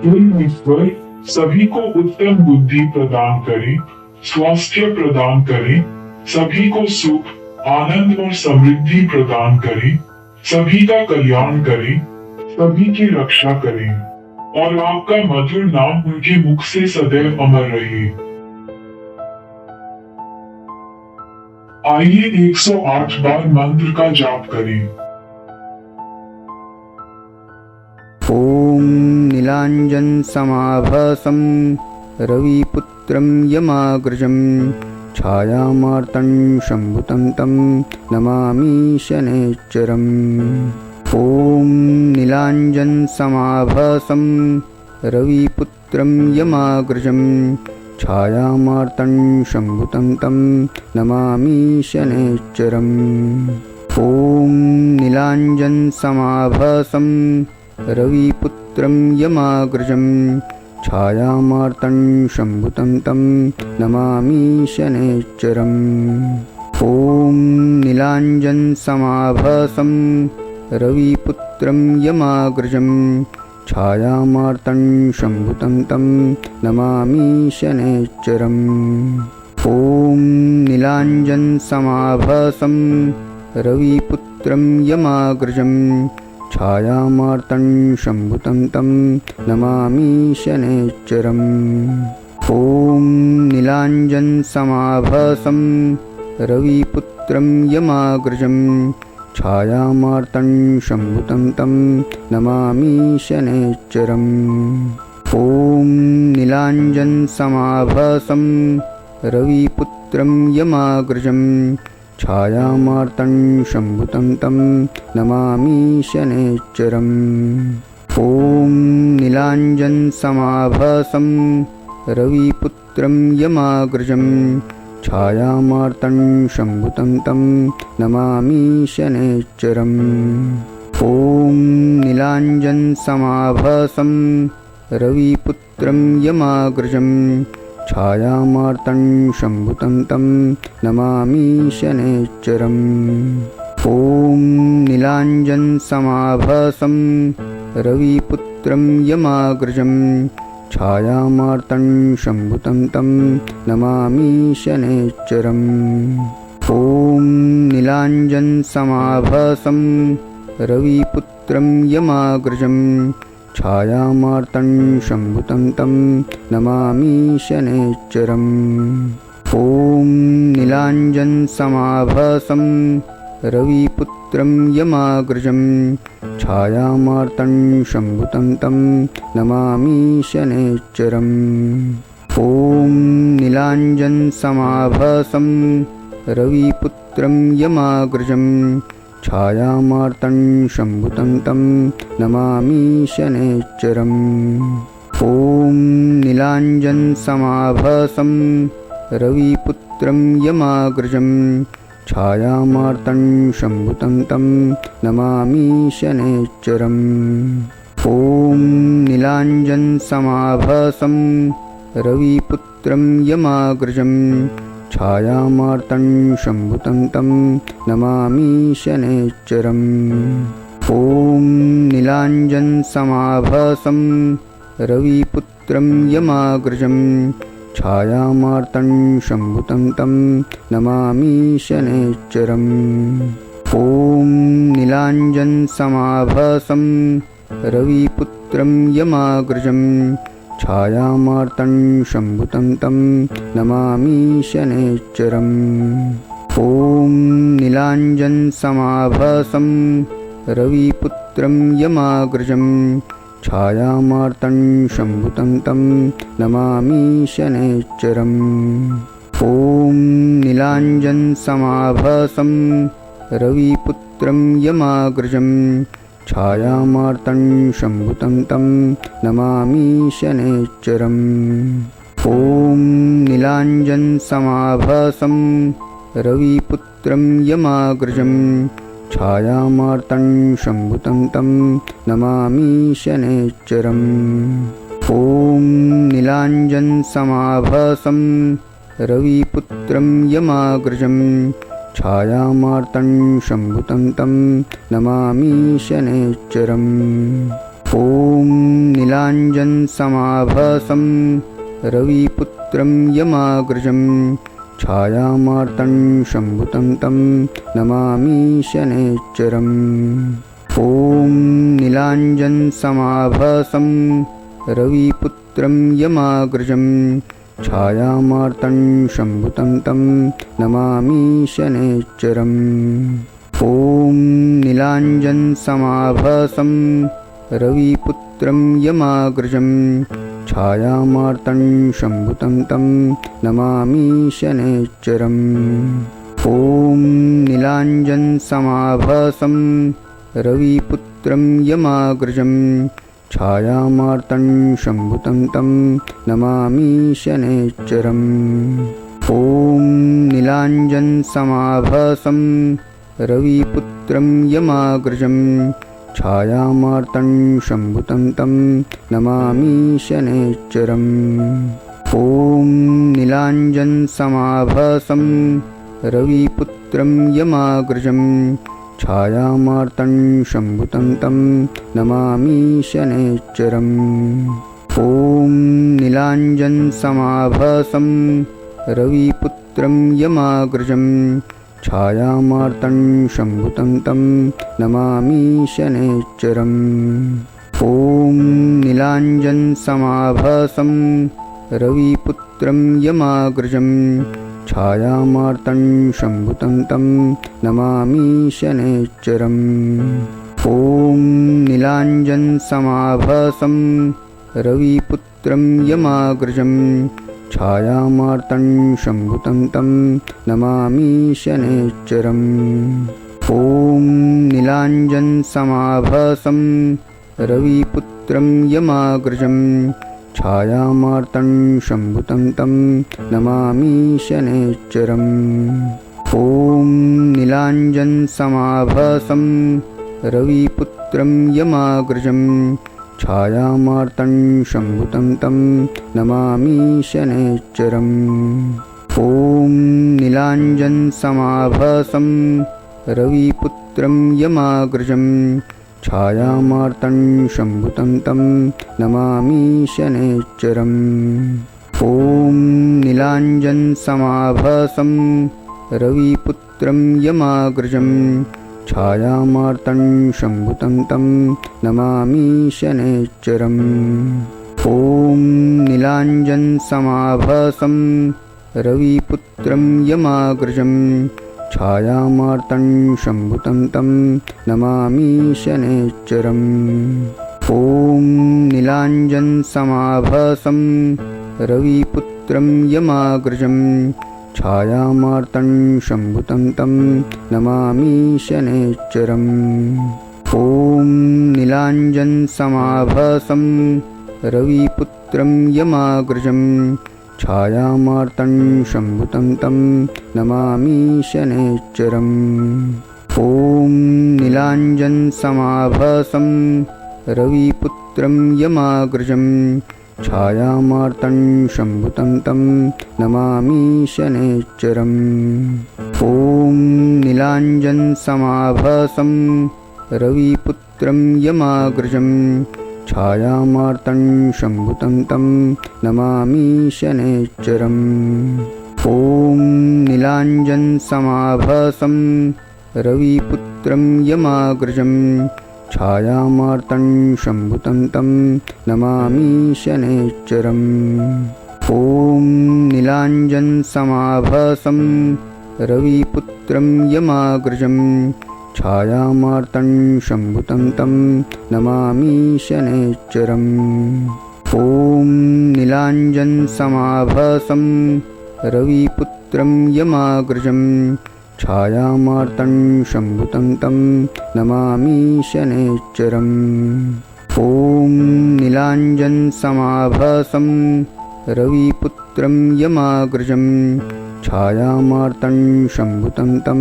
ईश्वर सभी को उत्तम बुद्धि प्रदान करे, स्वास्थ्य प्रदान करे, सभी को सुख, आनंद और समृद्धि प्रदान करे, सभी का कल्याण करे, सभी की रक्षा करे और आपका मधुर नाम उनके मुख से सदैव अमर रहे। आइए 108 बार मंत्र का जाप करें। ओम नीलांजन समाभासं रविपुत्रं यमाग्रजं छायामार्तं शम्भुतं तं नमामि शनैश्चरम्। ओम नीलांजन समाभासं रविपुत्रं यमाग्रजं छायामार्तं शम्भुतं तं नमामि शनैश्चरम्। ओम नीलांजन समाभासं रविपुत्रं यमाग्रजं छायामार्तं शम्भुतं तं नमामि शनैश्चरम्। ओम नीलांजन समाभासं रविपुत्रं यमाग्रजं छायामार्तं शम्भुतं तं नमामि शनैश्चरम्। ओम नीलांजन समाभासं रविपुत्रं यमाग्रजं छायामार्तं शम्भुतं तं नमामि शनैश्चरम्। ओम नीलांजन समाभासं रविपुत्रं यमाग्रजं छायामार्तं शम्भुतं तं नमामि शनैश्चरम्। ओम नीलांजन समाभासं रविपुत्रं यमाग्रजं छायामार्तं शम्भुतं तं नमामि शनैश्चरम्। ओम नीलांजन समाभासं रविपुत्रं यमाग्रजं छायामार्तं शम्भुतं तं नमामि शनैश्चरम्। ओम नीलांजन समाभासं रविपुत्रं यमाग्रजं छायामार्तं शम्भुतं तं नमामि शनैश्चरम्। ओम नीलांजन समाभासं रविपुत्रं यमाग्रजं छायामार्तं शम्भुतं तं नमामि शनैश्चरम्। ओम नीलांजन समाभासं रविपुत्रं यमाग्रजं छायामार्तं शम्भुतं तं नमामि शनैश्चरम्। ओम नीलांजन समाभासं रविपुत्रं यमाग्रजं छायामार्तं शम्भुतं तं नमामि शनैश्चरम्। ओम नीलांजन समाभासं रविपुत्रं यमाग्रजं छायामार्तं शम्भुतं तं नमामि शनैश्चरम्। ओम नीलांजन समाभासं रविपुत्रं यमाग्रजं छायामार्तं शम्भुतं तं नमामि शनैश्चरम्। ओम नीलांजन समाभासं रविपुत्रं यमाग्रजं छायामार्तं शम्भुतं तं नमामि शनैश्चरम्। ओम नीलांजन समाभासं रविपुत्रं यमाग्रजं छायामार्तं शम्भुतं तं नमामि शनैश्चरम्। ओम नीलांजन समाभासं रविपुत्रं यमाग्रजं छायामार्तं शम्भुतं तं नमामि शनैश्चरम्। ओम नीलांजन समाभासं रविपुत्रं यमाग्रजं छायामार्तं शम्भुतं तं नमामि शनैश्चरम्। ओम नीलांजन समाभासं रविपुत्रं यमाग्रजं छायामार्तं शम्भुतं तं नमामि शनैश्चरम्। ओम नीलांजन समाभासं रविपुत्रं यमाग्रजं छायामार्तं शम्भुतं तं नमामि शनैश्चरम्। ओम नीलांजन समाभासं रविपुत्रं यमाग्रजं छायामार्तं शम्भुतं तं नमामि शनैश्चरम्। ॐ नीलाञ्जनसमाभासं रविपुत्रं यमाग्रजं छायामार्तं शम्भुतं तं नमामि शनैश्चरम् ॐ नीलाञ्जनसमाभासं रविपुत्रं यमाग्रजं छायामार्तं शम्भुतं तं नमामि शनैश्चरम् ॐ नीलाञ्जनसमाभासं रविपुत्रं यमाग्रजं छायामार्तं शम्भुतं तं नमामि शनैश्चरम् ॐ नीलाञ्जनसमाभासं रविपुत्रं यमाग्रजं छायामार्तं शम्भुतं तं नमामि शनैश्चरम् ॐ नीलाञ्जनसमाभासं रविपुत्रं यमाग्रजं छायामार्तं शम्भुतं तं नमामि शनैश्चरम् ॐ नीलाञ्जनसमाभासं रविपुत्रं यमाग्रजं छायामार्तं शम्भुतं तं नमामि शनैश्चरम् ॐ नीलाञ्जनसमाभासं रविपुत्रं यमाग्रजं छायामार्तं शम्भुतं तं नमामि शनैश्चरम् ॐ नीलाञ्जनसमाभासं रविपुत्रं यमाग्रजं छायामार्तं शम्भुतं तं नमामि शनैश्चरम् ॐ नीलाञ्जनसमाभासं रविपुत्रं यमाग्रजं छायामार्तं शम्भुतं तं नमामि शनैश्चरम् ॐ नीलाञ्जनसमाभासं रविपुत्रं यमाग्रजं छायामार्तं शम्भुतं तं नमामि शनैश्चरम् ॐ नीलाञ्जनसमाभासं रविपुत्रं यमाग्रजं छायामार्तं शम्भुतं तं नमामि शनैश्चरम् ॐ नीलाञ्जनसमाभासं रविपुत्रं यमाग्रजं छायामार्तं शम्भुतं तं नमामि शनैश्चरम् ॐ नीलाञ्जनसमाभासं रविपुत्रं यमाग्रजं छायामार्तं शम्भुतं तं नमामि शनैश्चरम् ॐ नीलाञ्जनसमाभासं रविपुत्रं यमाग्रजं छायामार्तं शम्भुतं तं नमामि शनैश्चरम् ॐ नीलाञ्जनसमाभासं रविपुत्रं यमाग्रजं छायामार्तं शम्भुतं तं नमामि शनैश्चरम् ॐ नीलाञ्जनसमाभासं रविपुत्रं यमाग्रजं छायामार्तं शम्भुतं तं नमामि शनैश्चरम् ॐ नीलाञ्जनसमाभासं रविपुत्रं यमाग्रजं छायामार्तं शम्भुतं तं नमामि शनैश्चरम् ॐ नीलाञ्जनसमाभासं रविपुत्रं यमाग्रजं छायामार्तं शम्भुतं तं नमामि शनैश्चरम् ॐ नीलाञ्जनसमाभासं रविपुत्रं यमाग्रजं छायामार्तं शम्भुतं तं नमामि शनैश्चरम् ॐ नीलाञ्जनसमाभासं रविपुत्रं यमाग्रजं छायामार्तं शम्भुतं तं नमामि शनैश्चरम् ॐ नीलाञ्जनसमाभासं रविपुत्रं यमाग्रजं छायामार्तं शम्भुतं तं नमामि शनैश्चरम् ॐ नीलाञ्जनसमाभासं रविपुत्रं यमाग्रजं छायामार्तं शम्भुतं तं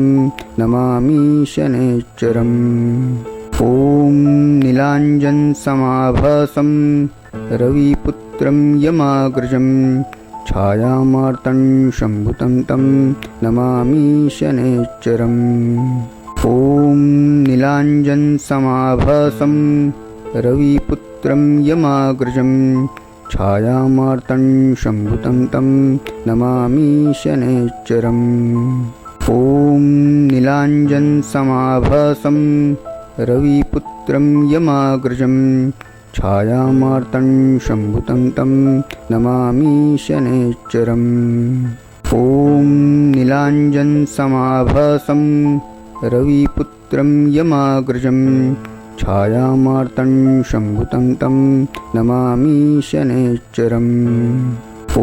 नमामि शनैश्चरम् ॐ नीलाञ्जनसमाभासं रविपुत्रं यमाग्रजं छायामार्तं शम्भुतं तं नमामि शनैश्चरम् ॐ नीलाञ्जनसमाभासं रविपुत्रं यमाग्रजं छायामार्तं शम्भुतं तं नमामि शनैश्चरम् ॐ नीलाञ्जनसमाभासं रविपुत्रं यमाग्रजं छायामार्तं शम्भुतं तं नमामि शनैश्चरम् ॐ नीलाञ्जनसमाभासं रविपुत्रं यमाग्रजं छायामार्तं शम्भुतं तं नमामि शनैश्चरम्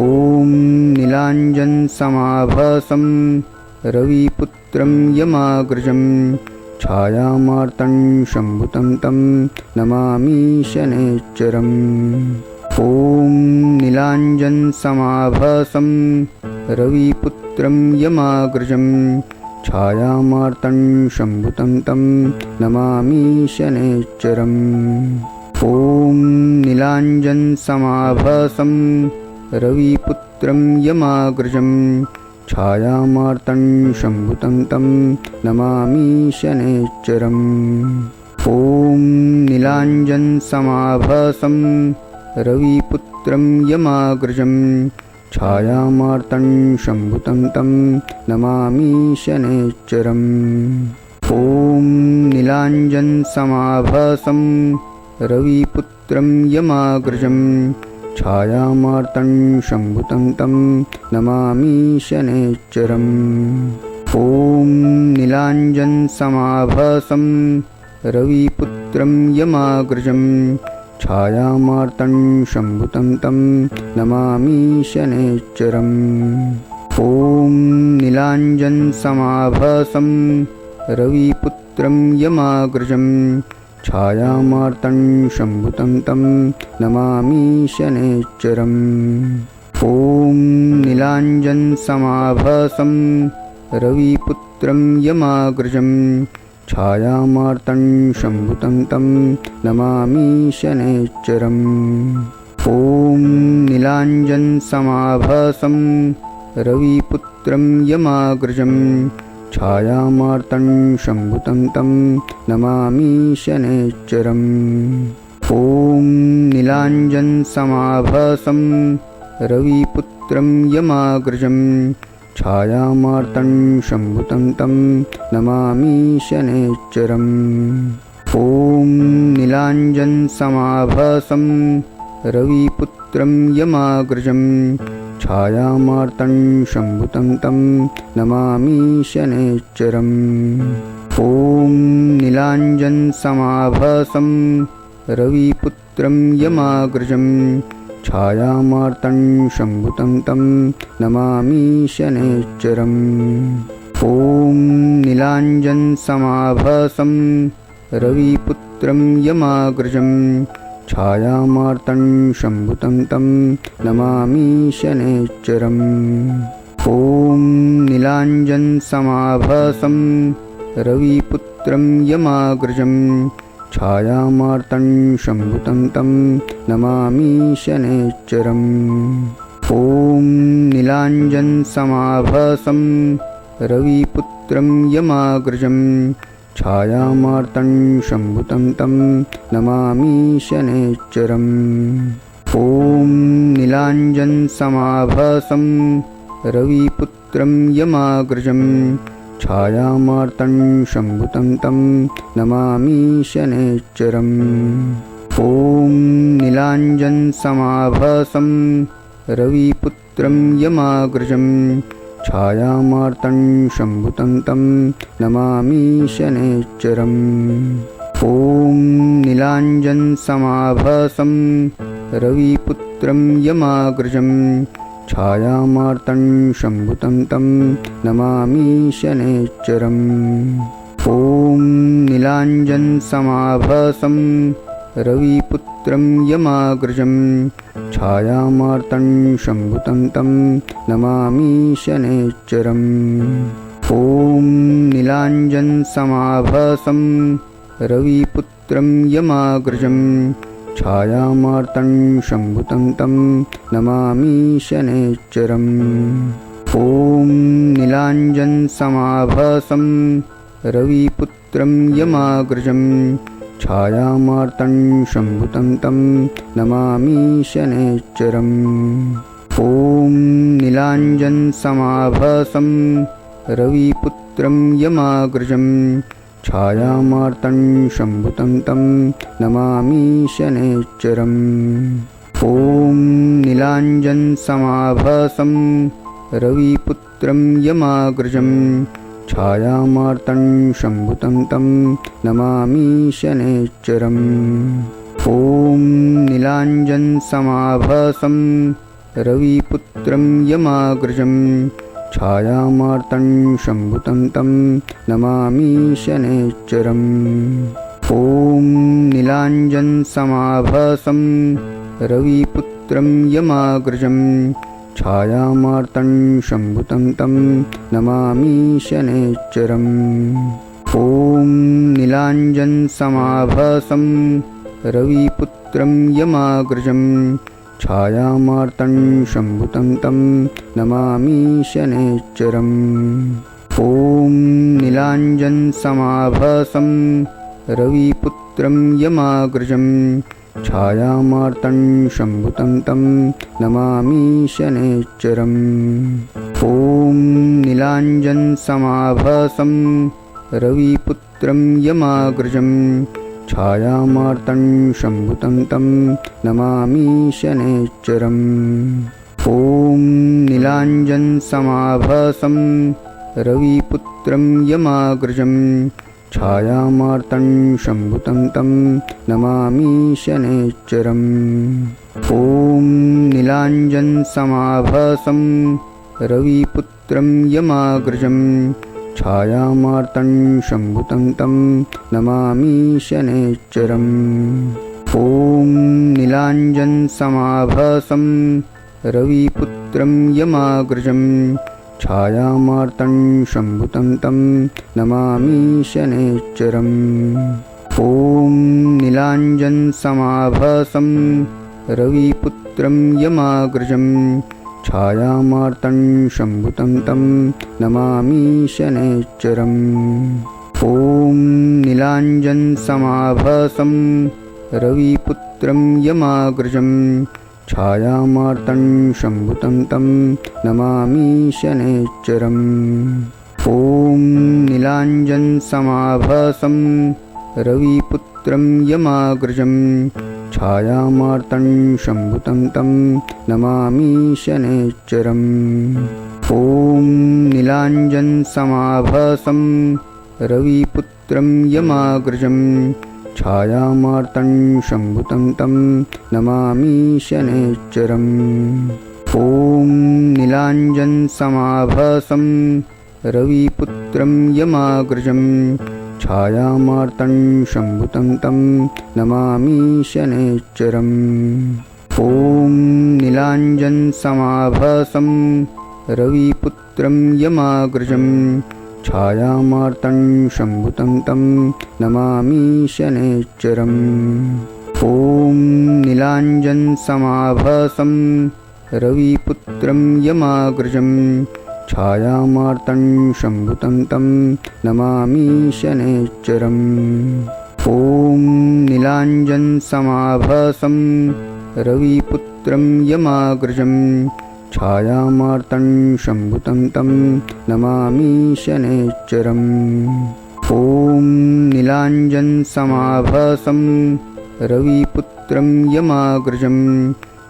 ॐ नीलाञ्जनसमाभासं रविपुत्रं यमाग्रजं छायामार्तं शम्भुतं तं नमामि शनैश्चरम् ॐ नीलाञ्जनसमाभासं रविपुत्रं यमाग्रजं छायामार्तं शम्भुतं तं नमामि शनैश्चरम् ॐ नीलाञ्जनसमाभासं रविपुत्रं यमाग्रजं छायामार्तं शम्भुतं तं नमामि शनैश्चरम् ॐ नीलाञ्जनसमाभासं रविपुत्रं यमाग्रजं छायामार्तं शम्भुतं तं नमामि शनैश्चरम् ॐ नीलाञ्जनसमाभासं रविपुत्रं यमाग्रजं छायामार्तं शम्भुतं तं नमामि शनैश्चरम् ॐ नीलाञ्जनसमाभासं रविपुत्रं यमाग्रजं छायामार्तं शम्भुतं तं नमामि शनैश्चरम् ॐ नीलाञ्जनसमाभासं रविपुत्रं यमाग्रजं छायामार्तं शम्भुतं तं नमामि शनैश्चरम् ॐ नीलाञ्जनसमाभासं रविपुत्रं यमाग्रजं छायामार्तं शम्भुतं तं नमामि शनैश्चरम् ॐ नीलाञ्जनसमाभासं रविपुत्रं यमाग्रजं छायामार्तं शम्भुतं तं नमामि शनैश्चरम् ॐ नीलाञ्जनसमाभासं रविपुत्रं यमाग्रजं छायामार्तं शम्भुतं तं नमामि शनैश्चरम् ॐ नीलाञ्जनसमाभासं रविपुत्रं यमाग्रजं छायामार्तं शम्भुतं तं नमामि शनैश्चरम् ॐ नीलाञ्जनसमाभासं रविपुत्रं यमाग्रजं छायामार्तं शम्भुतं तं नमामि शनैश्चरम् ॐ नीलाञ्जनसमाभासं रविपुत्रं यमाग्रजं छायामार्तं शम्भुतं तं नमामि शनैश्चरम् ॐ नीलाञ्जनसमाभासं रविपुत्रं यमाग्रजं छायामार्तं शम्भुतं तं नमामि शनैश्चरम् ॐ नीलाञ्जनसमाभासं रविपुत्रं यमाग्रजं छायामार्तं शम्भुतं तं नमामि शनैश्चरम् ॐ नीलाञ्जनसमाभासं रविपुत्रं यमाग्रजं छायामार्तं शम्भुतं तं नमामि शनैश्चरम् ॐ नीलाञ्जनसमाभासं रविपुत्रं यमाग्रजं छायामार्तं शम्भुतं तं नमामि शनैश्चरम् ॐ नीलाञ्जनसमाभासं रविपुत्रं यमाग्रजं छायामार्तं शम्भुतं तं नमामि शनैश्चरम् ॐ नीलाञ्जनसमाभासं रविपुत्रं यमाग्रजं छायामार्तं शम्भुतं तं नमामि शनैश्चरम् ॐ नीलाञ्जनसमाभासं रविपुत्रं यमाग्रजं छायामार्तं शम्भुतं तं नमामि शनैश्चरम् ॐ नीलाञ्जनसमाभासं रविपुत्रं यमाग्रजं छायामार्तं शम्भुतं तं नमामि शनैश्चरम् ॐ नीलाञ्जनसमाभासं रविपुत्रं यमाग्रजं छायामार्तं शम्भुतं तं नमामि शनैश्चरम् ॐ नीलाञ्जनसमाभासं रविपुत्रं यमाग्रजं छायामार्तं शम्भुतं तं नमामि शनैश्चरम् ॐ नीलाञ्जनसमाभासं रविपुत्रं यमाग्रजं छायामार्तं शम्भुतं तं नमामि शनैश्चरम् ॐ नीलाञ्जनसमाभासं रविपुत्रं यमाग्रजं छायामार्तं शम्भुतं तं नमामि शनैश्चरम् ॐ नीलाञ्जनसमाभासं रविपुत्रं यमाग्रजं छायामार्तं शम्भुतं तं नमामि शनैश्चरम् ॐ नीलाञ्जनसमाभासं रविपुत्रं यमाग्रजं छायामार्तं शम्भुतं तं नमामि शनैश्चरम् ॐ नीलाञ्जनसमाभासं रविपुत्रं यमाग्रजं छायामार्तं शम्भुतं तं नमामि शनैश्चरम् ॐ नीलाञ्जनसमाभासं रविपुत्रं यमाग्रजं छायामार्तं शम्भुतं तं नमामि शनैश्चरम् ॐ नीलाञ्जनसमाभासं रविपुत्रं यमाग्रजं छायामार्तं शम्भुतं तं नमामि शनैश्चरम् ॐ नीलाञ्जनसमाभासं रविपुत्रं यमाग्रजं छायामार्तं शम्भुतं तं नमामि शनैश्चरम् ॐ नीलाञ्जनसमाभासं रविपुत्रं यमाग्रजं छायामार्तं शम्भुतं तं नमामि शनैश्चरम् ॐ नीलाञ्जनसमाभासं रविपुत्रं यमाग्रजं छायामार्तं शम्भुतं तं नमामि शनैश्चरम् ॐ नीलाञ्जनसमाभासं रविपुत्रं यमाग्रजं छायामार्तं शम्भुतं तं नमामि शनैश्चरम् ॐ नीलाञ्जनसमाभासं रविपुत्रं यमाग्रजं छायामार्तं शम्भुतं तं नमामि शनैश्चरम् ॐ नीलाञ्जनसमाभासं रविपुत्रं यमाग्रजं छायामार्तं शम्भुतं तं नमामि शनैश्चरम् ॐ नीलाञ्जनसमाभासं रविपुत्रं यमाग्रजं छायामार्तं शम्भुतं तं नमामि शनैश्चरम् ॐ नीलाञ्जनसमाभासं रविपुत्रं यमाग्रजं छायामार्तं शम्भुतं तं नमामि शनैश्चरम् ॐ नीलाञ्जनसमाभासं रविपुत्रं यमाग्रजं छायामार्तं शम्भुतं तं नमामि शनैश्चरम् ॐ नीलाञ्जनसमाभासं रविपुत्रं यमाग्रजं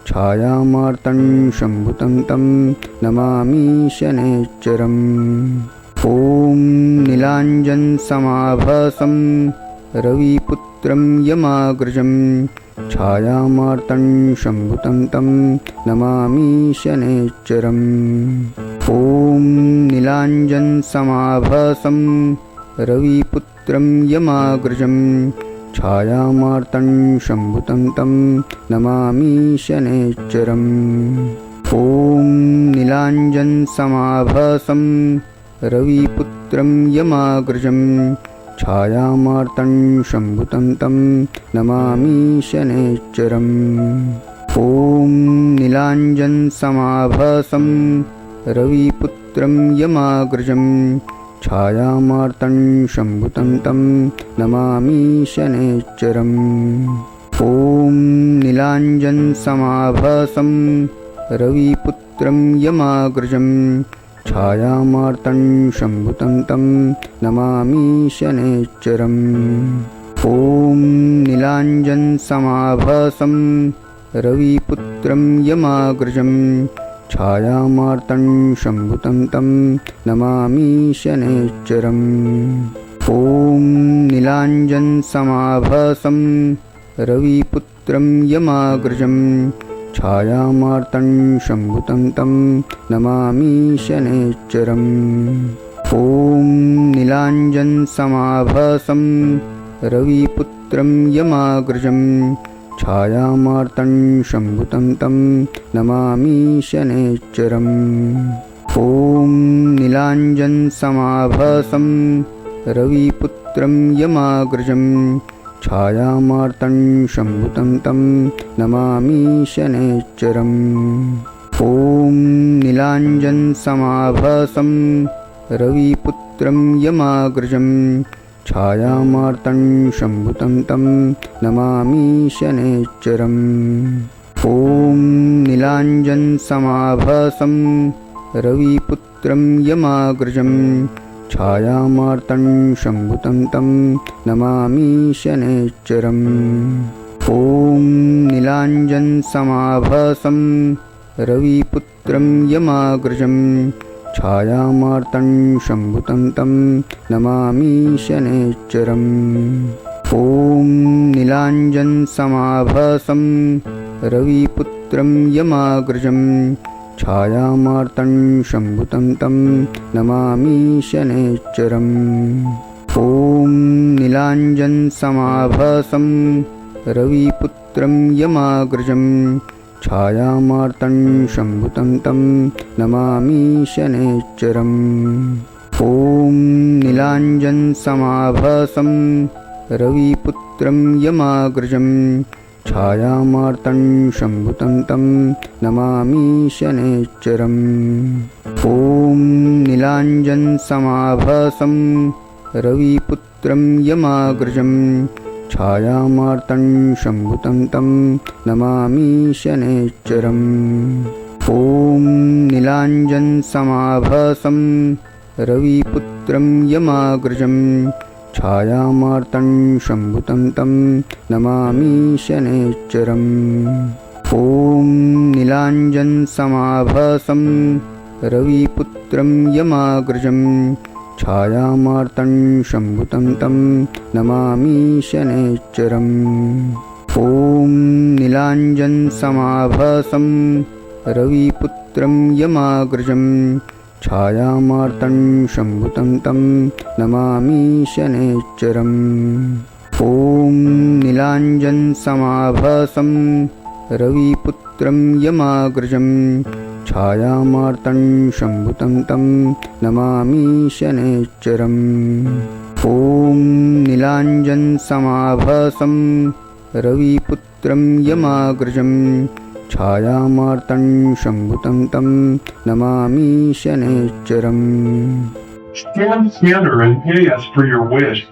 छायामार्तं शम्भुतं तं नमामि शनैश्चरम् ॐ नीलाञ्जनसमाभासं रविपुत्रं यमाग्रजं छायामार्तं शम्भुतं तं नमामि शनैश्चरम् ॐ नीलाञ्जनसमाभासं रविपुत्रं यमाग्रजं छायामार्तं शम्भुतं तं नमामि शनैश्चरम् ॐ नीलाञ्जनसमाभासं रविपुत्रं यमाग्रजं छायामार्तं शम्भुतं तं नमामि शनैश्चरम् ॐ नीलाञ्जनसमाभासं रविपुत्रं यमाग्रजं छायामार्तं शम्भुतं तं नमामि शनैश्चरम् ॐ नीलाञ्जनसमाभासं रविपुत्रं यमाग्रजं छायामार्तं शम्भुतं तं नमामि शनैश्चरम् ॐ नीलाञ्जनसमाभासं रविपुत्रं यमाग्रजं छायामार्तं शम्भुतं तं नमामि शनैश्चरम् ॐ नीलाञ्जनसमाभासं रविपुत्रं यमाग्रजं छायामार्तं शम्भुतं तं नमामि शनैश्चरम् ॐ नीलाञ्जनसमाभासं रविपुत्रं यमाग्रजं छायामार्तं शम्भुतं तं नमामि शनैश्चरम् ॐ नीलाञ्जनसमाभासं रविपुत्रं यमाग्रजं छायामार्तं शम्भुतं तं नमामि शनैश्चरम् ॐ नीलाञ्जनसमाभासं रविपुत्रं यमाग्रजं छायामार्तं शम्भुतं तं नमामि शनैश्चरम् ॐ नीलाञ्जनसमाभासं रविपुत्रं यमाग्रजं छायामार्तं शम्भुतं तं नमामि शनैश्चरम् ॐ नीलाञ्जनसमाभासं रविपुत्रं यमाग्रजं छायामार्तं शम्भुतं तं नमामि शनैश्चरम् ॐ नीलाञ्जनसमाभासं रविपुत्रं यमाग्रजं छायामार्तं शम्भुतं तं नमामि शनैश्चरम् ॐ नीलाञ्जनसमाभासं रविपुत्रं यमाग्रजं छायामार्तं शम्भुतं तं नमामि शनैश्चरम् ॐ नीलाञ्जनसमाभासं रविपुत्रं यमाग्रजं छायामार्तं शम्भुतं तं नमामि शनैश्चरम् ॐ नीलाञ्जनसमाभासं रविपुत्रं यमाग्रजं छायामार्तं शम्भुतं तं नमामि शनैश्चरम् ॐ नीलाञ्जनसमाभासं रविपुत्रं यमाग्रजं छायामार्तं शम्भुतं तं नमामि शनैश्चरम् ॐ नीलाञ्जनसमाभासं रविपुत्रं यमाग्रजं छायामार्तं शम्भुतं तं नमामि शनैश्चरम् ॐ नीलाञ्जनसमाभासं रविपुत्रं यमाग्रजं छायामार्तं शम्भुतं तं नमामि शनैश्चरम् ॐ नीलाञ्जनसमाभासं रविपुत्रं यमाग्रजं छायामार्तं शम्भुतं तं नमामि शनैश्चरम् ॐ नीलाञ्जनसमाभासं रविपुत्रं यमाग्रजं छायामार्तं शम्भुतं तं Namami शनैश्चरम् Scan, scanner and pay us for your wish.